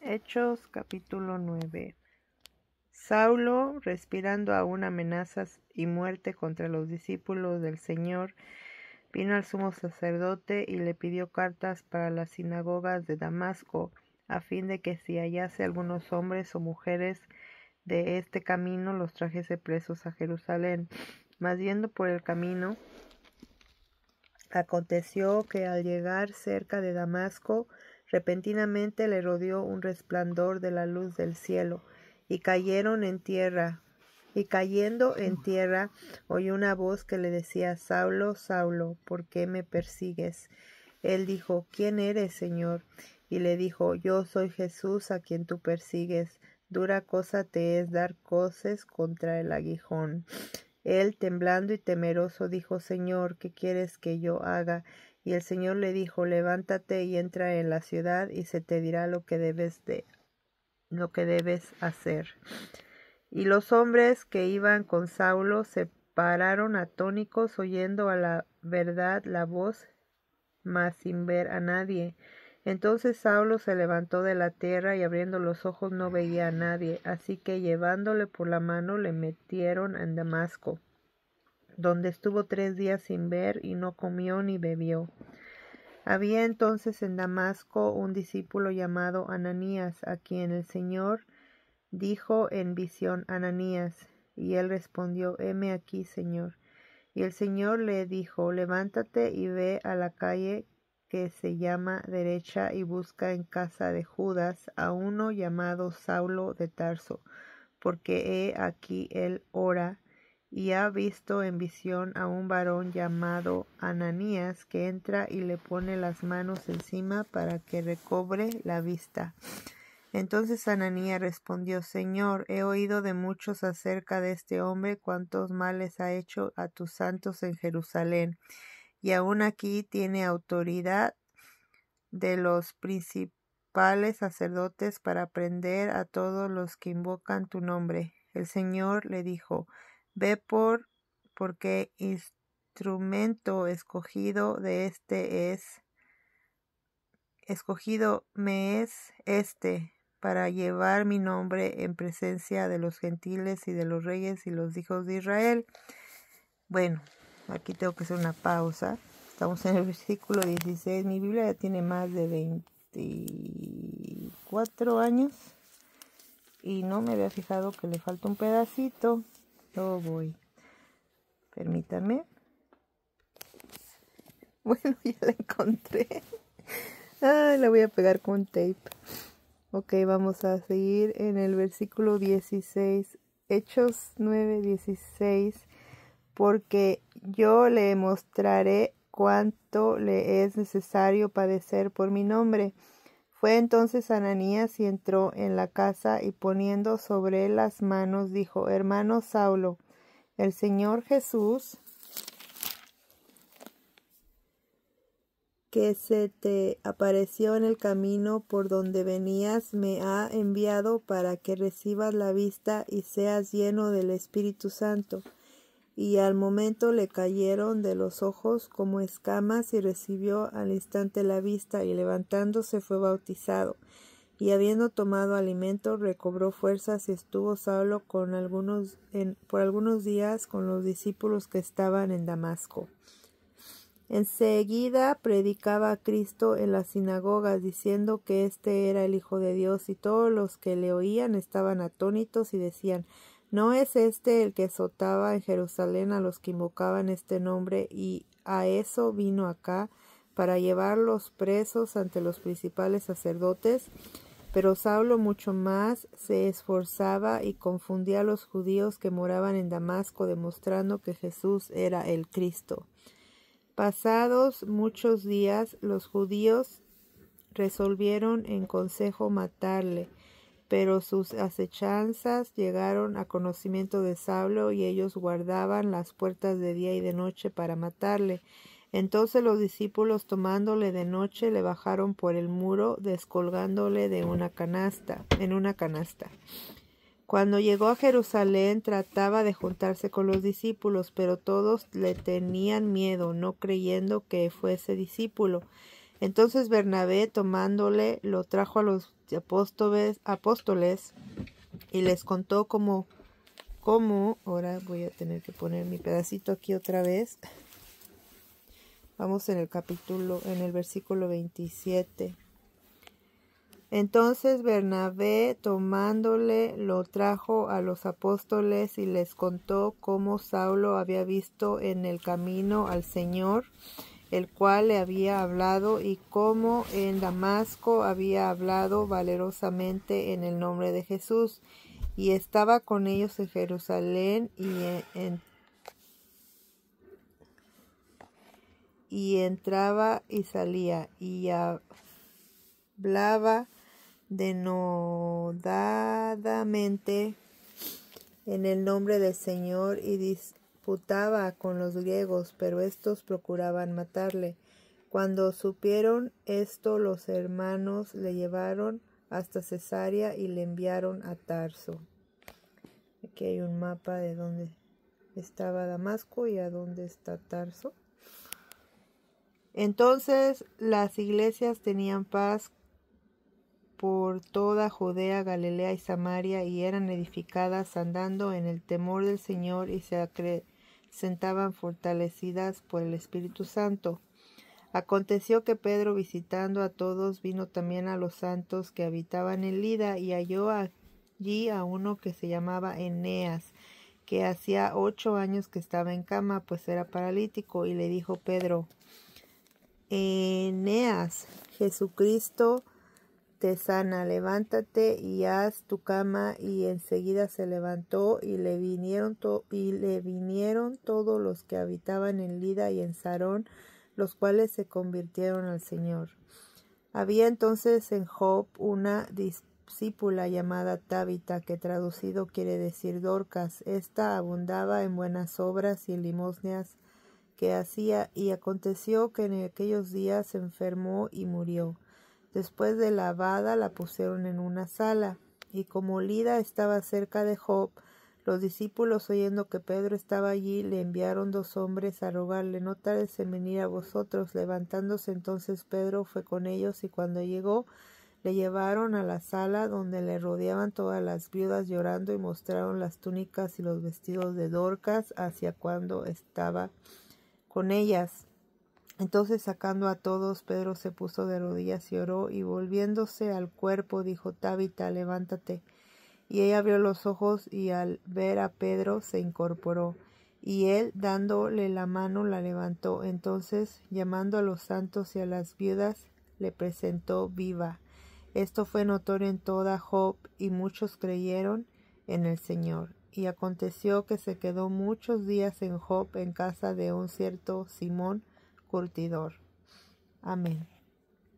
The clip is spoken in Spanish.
Hechos capítulo 9. Saulo, respirando aún amenazas y muerte contra los discípulos del Señor, vino al sumo sacerdote y le pidió cartas para las sinagogas de Damasco, a fin de que si hallase algunos hombres o mujeres de este camino, los trajese presos a Jerusalén. Mas yendo por el camino, aconteció que al llegar cerca de Damasco, repentinamente le rodeó un resplandor de la luz del cielo, y cayendo en tierra, oyó una voz que le decía: Saulo, Saulo, ¿por qué me persigues? Él dijo: ¿Quién eres, Señor? Y le dijo: Yo soy Jesús a quien tú persigues. Dura cosa te es dar coces contra el aguijón. Él, temblando y temeroso, dijo: Señor, ¿qué quieres que yo haga? Y el Señor le dijo: Levántate y entra en la ciudad, y se te dirá lo que debes hacer. Y los hombres que iban con Saulo se pararon atónitos, oyendo a la verdad la voz, mas sin ver a nadie. Entonces Saulo se levantó de la tierra, y abriendo los ojos no veía a nadie. Así que, llevándole por la mano, le metieron en Damasco, donde estuvo 3 días sin ver, y no comió ni bebió. Había entonces en Damasco un discípulo llamado Ananías, a quien el Señor dijo en visión: Ananías. Y él respondió: heme aquí, Señor. Y el Señor le dijo: levántate y ve a la calle que se llama Derecha, y busca en casa de Judas a uno llamado Saulo de Tarso, porque he aquí él ora, y ha visto en visión a un varón llamado Ananías, que entra y le pone las manos encima para que recobre la vista. Entonces Ananías respondió: Señor, he oído de muchos acerca de este hombre, cuántos males ha hecho a tus santos en Jerusalén, y aún aquí tiene autoridad de los principales sacerdotes para prender a todos los que invocan tu nombre. El Señor le dijo: ve porque instrumento escogido me es para llevar mi nombre en presencia de los gentiles y de los reyes y los hijos de Israel. Bueno, aquí tengo que hacer una pausa. Estamos en el versículo 16. Mi Biblia ya tiene más de 24 años y no me había fijado que le falta un pedacito. Lo voy. Permítanme. Bueno, ya la encontré. La voy a pegar con tape. Ok, vamos a seguir en el versículo 16. Hechos 9:16. Porque yo le mostraré cuánto le es necesario padecer por mi nombre. Fue entonces Ananías y entró en la casa, y poniendo sobre él las manos, dijo: Hermano Saulo, el Señor Jesús, que se te apareció en el camino por donde venías, me ha enviado para que recibas la vista y seas lleno del Espíritu Santo. Y al momento le cayeron de los ojos como escamas, y recibió al instante la vista, y levantándose fue bautizado. Y habiendo tomado alimento, recobró fuerzas, y estuvo Saulo por algunos días con los discípulos que estaban en Damasco. Enseguida predicaba a Cristo en las sinagogas, diciendo que éste era el Hijo de Dios, y todos los que le oían estaban atónitos y decían: ¿no es este el que azotaba en Jerusalén a los que invocaban este nombre? Y a eso vino acá, para llevarlos presos ante los principales sacerdotes. Pero Saulo mucho más se esforzaba y confundía a los judíos que moraban en Damasco, demostrando que Jesús era el Cristo. Pasados muchos días, los judíos resolvieron en consejo matarle, pero sus acechanzas llegaron a conocimiento de Saulo, y ellos guardaban las puertas de día y de noche para matarle. Entonces los discípulos, tomándole de noche, le bajaron por el muro, descolgándole en una canasta. Cuando llegó a Jerusalén, trataba de juntarse con los discípulos, pero todos le tenían miedo, no creyendo que fuese discípulo. Entonces Bernabé, tomándole, lo trajo a los apóstoles y les contó cómo, ahora voy a tener que poner mi pedacito aquí otra vez. Vamos en el versículo 27. Entonces Bernabé, tomándole, lo trajo a los apóstoles y les contó cómo Saulo había visto en el camino al Señor, el cual le había hablado, y cómo en Damasco había hablado valerosamente en el nombre de Jesús, y estaba con ellos en Jerusalén, y entraba y salía, y hablaba denodadamente en el nombre del Señor, y disputaba con los griegos, pero estos procuraban matarle. Cuando supieron esto, los hermanos le llevaron hasta Cesarea y le enviaron a Tarso. Aquí hay un mapa de dónde estaba Damasco y a dónde está Tarso. Entonces las iglesias tenían paz por toda Judea, Galilea y Samaria, y eran edificadas andando en el temor del Señor, y se acrecentaban fortalecidas por el Espíritu Santo. Aconteció que Pedro, visitando a todos, vino también a los santos que habitaban en Lida, y halló allí a uno que se llamaba Eneas, que hacía 8 años que estaba en cama, pues era paralítico, y le dijo Pedro: Eneas, Jesucristo te sana, levántate y haz tu cama. Y enseguida se levantó, y le vinieron todos los que habitaban en Lida y en Sarón, los cuales se convirtieron al Señor. Había entonces en Job una discípula llamada Tabita, que traducido quiere decir Dorcas. Esta abundaba en buenas obras y en limosnas que hacía, y aconteció que en aquellos días se enfermó y murió. Después de lavada la pusieron en una sala, y como Lida estaba cerca de Job, los discípulos, oyendo que Pedro estaba allí, le enviaron 2 hombres a rogarle: no tardes en venir a vosotros. Levantándose entonces Pedro fue con ellos, y cuando llegó, le llevaron a la sala donde le rodeaban todas las viudas llorando, y mostraron las túnicas y los vestidos de Dorcas, hacia cuando estaba con ellas. Entonces, sacando a todos, Pedro se puso de rodillas y oró, y volviéndose al cuerpo dijo: Tabita, levántate. Y ella abrió los ojos, y al ver a Pedro se incorporó, y él, dándole la mano, la levantó. Entonces, llamando a los santos y a las viudas, le presentó viva. Esto fue notorio en toda Job, y muchos creyeron en el Señor. Y aconteció que se quedó muchos días en Job, en casa de un cierto Simón curtidor. Amén.